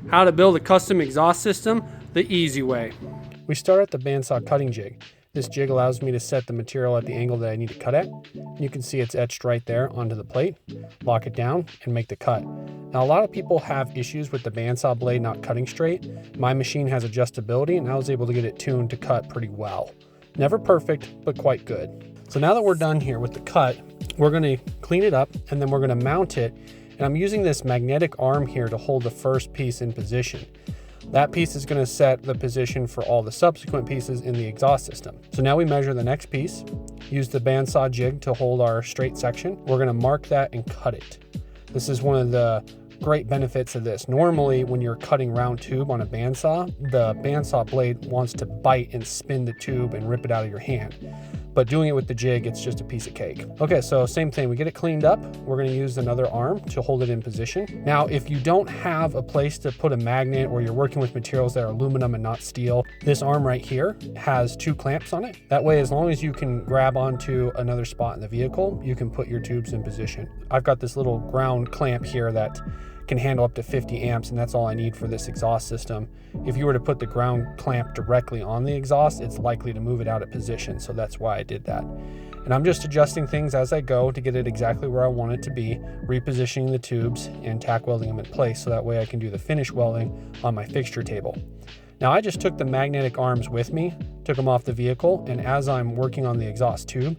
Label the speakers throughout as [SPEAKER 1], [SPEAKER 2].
[SPEAKER 1] How to build a custom exhaust system the easy way.
[SPEAKER 2] We start at the bandsaw cutting jig. This jig allows me to set the material at the angle that I need to cut at. You can see it's etched right there onto the plate. Lock it down and make the cut. Now, a lot of people have issues with the bandsaw blade not cutting straight. My machine has adjustability and I was able to get it tuned to cut pretty well. Never perfect, but quite good. So now that we're done here with the cut, we're going to clean it up and then we're going to mount it. And I'm using this magnetic arm here to hold the first piece in position. That piece is going to set the position for all the subsequent pieces in the exhaust system. So now we measure the next piece, use the bandsaw jig to hold our straight section. We're going to mark that and cut it. This is one of the great benefits of this. Normally, when you're cutting round tube on a bandsaw, the bandsaw blade wants to bite and spin the tube and rip it out of your hand. But doing it with the jig, it's just a piece of cake. Okay, so same thing, we get it cleaned up. We're gonna use another arm to hold it in position. Now, if you don't have a place to put a magnet or you're working with materials that are aluminum and not steel, this arm right here has 2 clamps on it. That way, as long as you can grab onto another spot in the vehicle, you can put your tubes in position. I've got this little ground clamp here that can handle up to 50 amps, and that's all I need for this exhaust system. If you were to put the ground clamp directly on the exhaust, it's likely to move it out of position, so that's why I did that. And I'm just adjusting things as I go to get it exactly where I want it to be, repositioning the tubes and tack welding them in place so that way I can do the finish welding on my fixture table. Now, I just took the magnetic arms with me, took them off the vehicle, and as I'm working on the exhaust tube,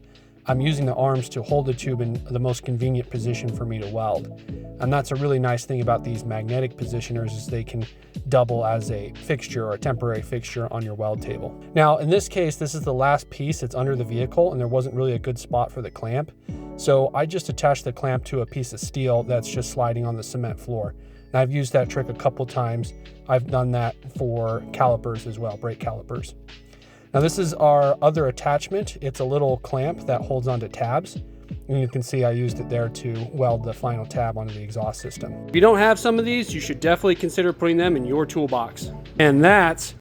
[SPEAKER 2] I'm using the arms to hold the tube in the most convenient position for me to weld. And that's a really nice thing about these magnetic positioners is they can double as a fixture or a temporary fixture on your weld table. Now, in this case, this is the last piece that's under the vehicle and there wasn't really a good spot for the clamp. So I just attached the clamp to a piece of steel that's just sliding on the cement floor. And I've used that trick a couple times. I've done that for calipers as well, brake calipers. Now this is our other attachment. It's a little clamp that holds onto tabs. And you can see I used it there to weld the final tab onto the exhaust system.
[SPEAKER 1] If you don't have some of these, you should definitely consider putting them in your toolbox. And that's